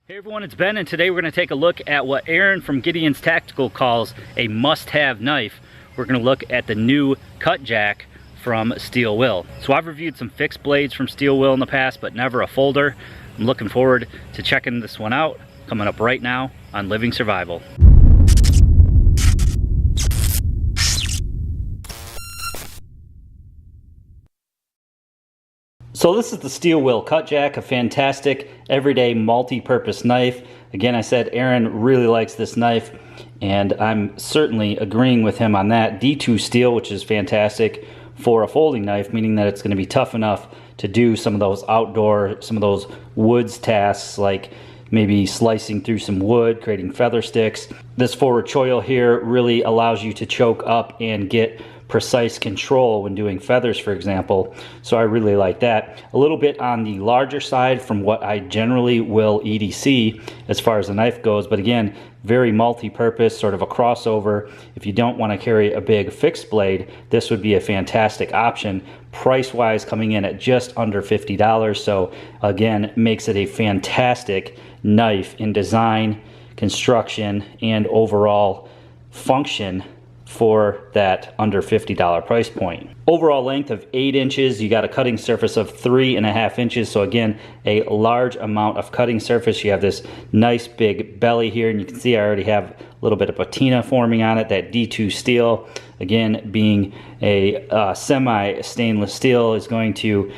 Hey everyone, it's Ben, and today we're going to take a look at what Aaron from Gideon's Tactical calls a must-have knife. We're going to look at the new Cutjack from Steel Will. So I've reviewed some fixed blades from Steel Will in the past, but never a folder. I'm looking forward to checking this one out, coming up right now on Living Survival. So this is the Steel Will Cutjack, a fantastic everyday multi-purpose knife. Again, I said Aaron really likes this knife, and I'm certainly agreeing with him on that. D2 steel, which is fantastic for a folding knife, meaning that it's going to be tough enough to do some of those outdoor, some of those woods tasks, like maybe slicing through some wood, creating feather sticks. This forward choil here really allows you to choke up and get precise control when doing feathers, for example. So I really like that. A little bit on the larger side from what I generally will EDC as far as the knife goes, but again, very multi-purpose, sort of a crossover. If you don't want to carry a big fixed blade, this would be a fantastic option. Price-wise, coming in at just under $50. So again, makes it a fantastic knife in design, construction, and overall function for that under $50 price point. Overall length of 8 inches, you got a cutting surface of 3.5 inches, so again, a large amount of cutting surface. You have this nice big belly here, and you can see I already have a little bit of patina forming on it. That D2 steel, again, being a semi stainless steel, is going to,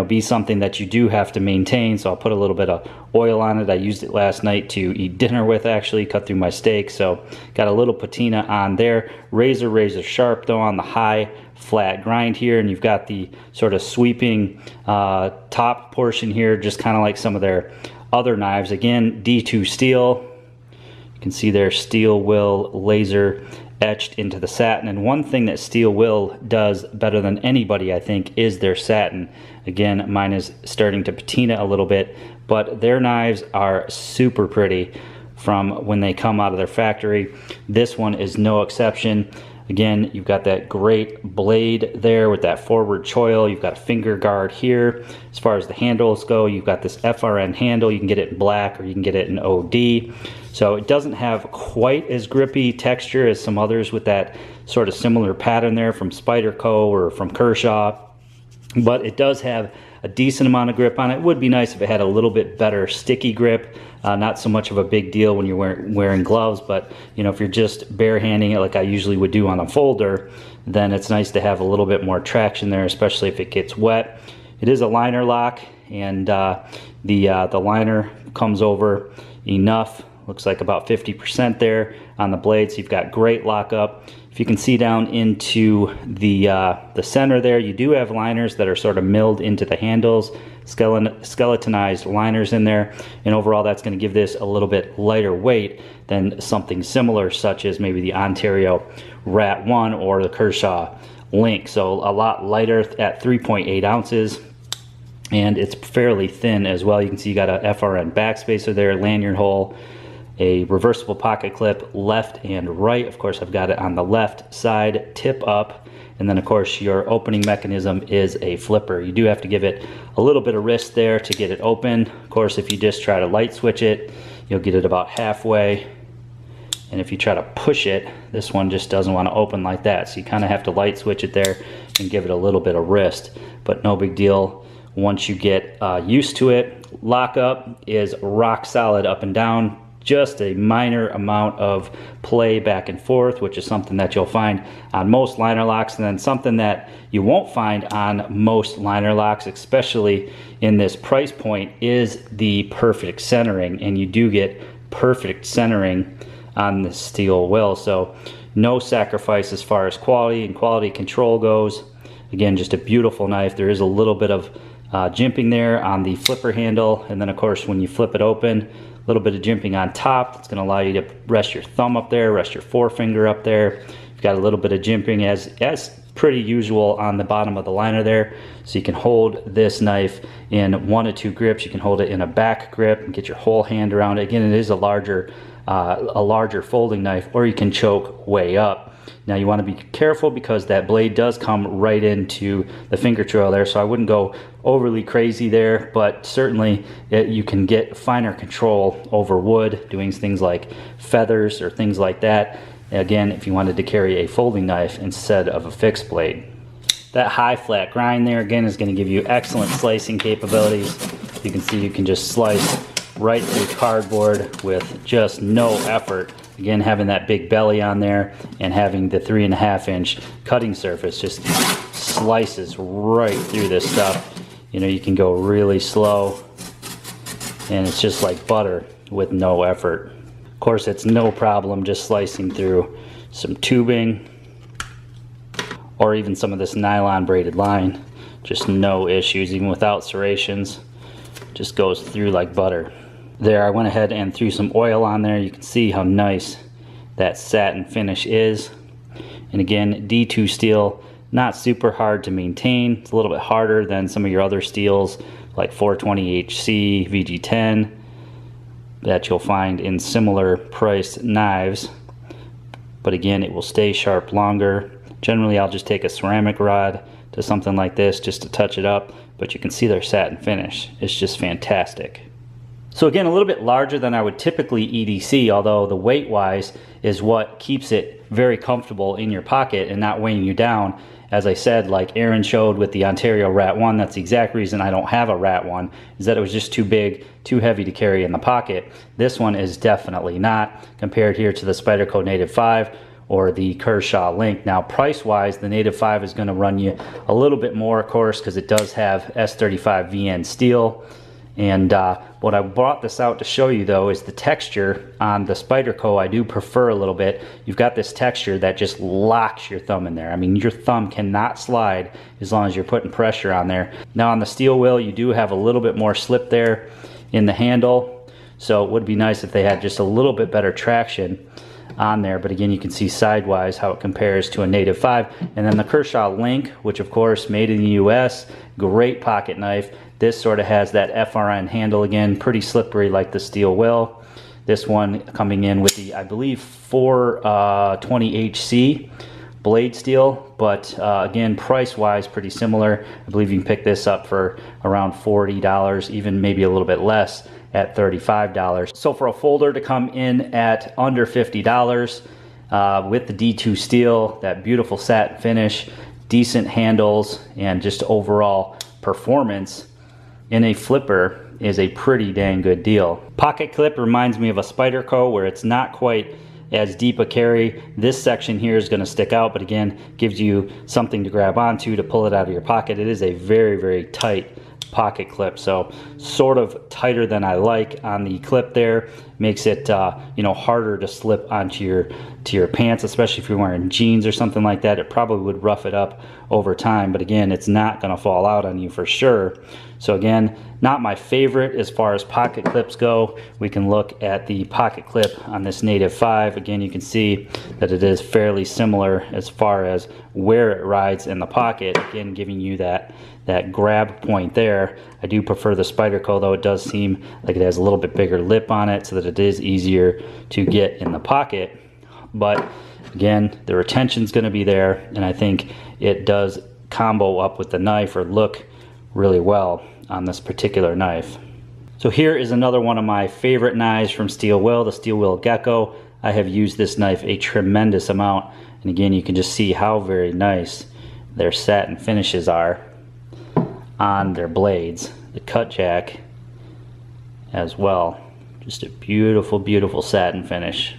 be something that you do have to maintain. So I'll put a little bit of oil on it. I used it last night to eat dinner with, actually, cut through my steak. So got a little patina on there. Razor sharp though on the high flat grind here, and you've got the sort of sweeping top portion here, just kind of like some of their other knives. Again, D2 steel. You can see their Steel Will laser etched into the satin, and one thing that Steel Will does better than anybody, I think, is their satin. Again, mine is starting to patina a little bit, but their knives are super pretty from when they come out of their factory. This one is no exception. Again, you've got that great blade there with that forward choil. You've got a finger guard here. As far as the handles go, you've got this FRN handle. You can get it in black or you can get it in OD. So it doesn't have quite as grippy texture as some others with that sort of similar pattern there from Spyderco or from Kershaw. But it does have a decent amount of grip on it. It would be nice if it had a little bit better sticky grip. Not so much of a big deal when you're wearing gloves, but if you're just barehanding it like I usually would do on a folder, then it's nice to have a little bit more traction there, especially if it gets wet. It is a liner lock, and the liner comes over enough. Looks like about 50% there on the blade, so you've got great lockup. If you can see down into the center there, you do have liners that are sort of milled into the handles, skeletonized liners in there, and overall that's going to give this a little bit lighter weight than something similar, such as maybe the Ontario Rat 1 or the Kershaw Link. So a lot lighter at 3.8 ounces. And it's fairly thin as well. You can see you got a FRN backspacer there, lanyard hole, a reversible pocket clip left and right. Of course, I've got it on the left side, tip up, and then of course your opening mechanism is a flipper. You do have to give it a little bit of wrist there to get it open. Of course, if you just try to light switch it, you'll get it about halfway, and if you try to push it, this one just doesn't want to open like that. So you kind of have to light switch it there and give it a little bit of wrist, but no big deal once you get used to it. Lockup is rock solid up and down. Just a minor amount of play back and forth, which is something that you'll find on most liner locks, and then something that you won't find on most liner locks, especially in this price point, is the perfect centering. And you do get perfect centering on the Steel Will, so no sacrifice as far as quality and quality control goes. Again, just a beautiful knife. There is a little bit of jimping there on the flipper handle, and then of course when you flip it open, a little bit of jimping on top. It's going to allow you to rest your thumb up there, rest your forefinger up there. You've got a little bit of jimping as pretty usual on the bottom of the liner there. So you can hold this knife in 1 to 2 grips. You can hold it in a back grip and get your whole hand around it. Again, it is a larger folding knife, or you can choke way up. Now you want to be careful because that blade does come right into the finger trail there, so I wouldn't go overly crazy there, but certainly you can get finer control over wood doing things like feathers or things like that. Again, if you wanted to carry a folding knife instead of a fixed blade. That high flat grind there again is going to give you excellent slicing capabilities. You can see you can just slice right through cardboard with just no effort. Again, having that big belly on there and having the 3.5-inch cutting surface just slices right through this stuff. You know, you can go really slow and it's just like butter with no effort. Of course, it's no problem just slicing through some tubing or even some of this nylon braided line. Just no issues, even without serrations. Just goes through like butter. There, I went ahead and threw some oil on there. You can see how nice that satin finish is. And again, D2 steel, not super hard to maintain. It's a little bit harder than some of your other steels like 420HC, VG10 that you'll find in similar priced knives. But again, it will stay sharp longer. Generally, I'll just take a ceramic rod to something like this just to touch it up, but you can see their satin finish. It's just fantastic. So again, a little bit larger than I would typically EDC, although the weight-wise is what keeps it very comfortable in your pocket and not weighing you down. As I said, like Aaron showed with the Ontario Rat 1, that's the exact reason I don't have a Rat 1, is that it was just too big, too heavy to carry in the pocket. This one is definitely not, compared here to the Spyderco Native 5 or the Kershaw Link. Now price-wise, the Native 5 is going to run you a little bit more, of course, because it does have S35 VN steel. And what I brought this out to show you though is the texture on the Spyderco. I do prefer a little bit. You've got this texture that just locks your thumb in there. I mean, your thumb cannot slide as long as you're putting pressure on there. Now on the steel wheel, you do have a little bit more slip there in the handle, so it would be nice if they had just a little bit better traction on there. But again, you can see sidewise how it compares to a Native 5. And then the Kershaw Link, which of course made in the US, great pocket knife. This sort of has that FRN handle again, pretty slippery like the steel will. This one coming in with the, I believe, 420HC blade steel, but again, price-wise, pretty similar. I believe you can pick this up for around $40, even maybe a little bit less at $35. So for a folder to come in at under $50 with the D2 steel, that beautiful satin finish, decent handles, and just overall performance in a flipper is a pretty dang good deal. Pocket clip reminds me of a Spyderco where it's not quite as deep a carry. This section here is going to stick out, but again, gives you something to grab onto to pull it out of your pocket. It is a very, very tight pocket clip, so sort of tighter than I like on the clip there. Makes it you know, harder to slip onto your pants, especially if you're wearing jeans or something like that. It probably would rough it up over time, but again, it's not going to fall out on you for sure. So again, not my favorite as far as pocket clips go. We can look at the pocket clip on this Native 5. Again, you can see that it is fairly similar as far as where it rides in the pocket, again giving you that grab point there. I do prefer the Spyderco, though it does seem like it has a little bit bigger lip on it so that it is easier to get in the pocket. But again, the retention's going to be there, and I think it does combo up with the knife or look really well on this particular knife. So here is another one of my favorite knives from Steel Will, the Steel Will Gecko. I have used this knife a tremendous amount, and again, you can just see how very nice their satin finishes are on their blades. The Cutjack as well, just a beautiful, beautiful satin finish.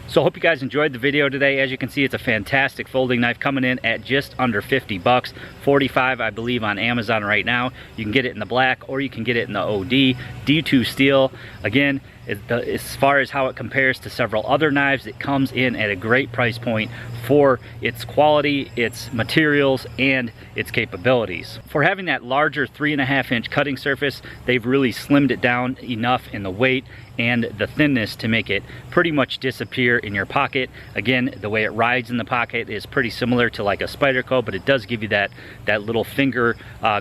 So I hope you guys enjoyed the video today. As you can see, it's a fantastic folding knife coming in at just under 50 bucks. 45, I believe, on Amazon right now. You can get it in the black or you can get it in the OD. D2 steel. Again, as far as how it compares to several other knives, it comes in at a great price point for its quality, its materials, and its capabilities. For having that larger 3.5-inch cutting surface, they've really slimmed it down enough in the weight and the thinness to make it pretty much disappear in your pocket. Again, the way it rides in the pocket is pretty similar to like a Spyderco, but it does give you that little finger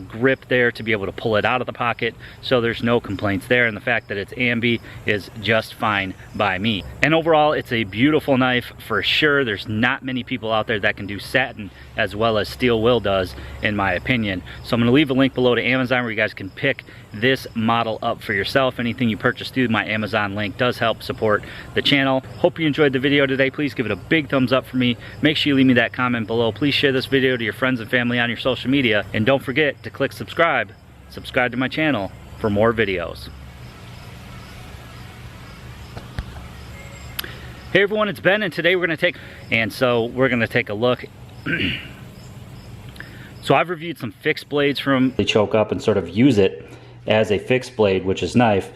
grip there to be able to pull it out of the pocket, so there's no complaints there, and the fact that it's ambi is just fine by me. And overall, it's a beautiful knife for sure. There's not many people out there that can do satin as well as steel will does, in my opinion. So I'm going to leave a link below to Amazon where you guys can pick this model up for yourself. Anything you purchase through my Amazon link does help support the channel. Hope you enjoyed the video today. Please give it a big thumbs up for me. Make sure you leave me that comment below. Please share this video to your friends and family on your social media, and don't forget to click subscribe to my channel for more videos. Hey everyone, it's Ben, and today we're going to take a look. So I've reviewed some fixed blades from the choke up and sort of use it as a fixed blade, which is knife.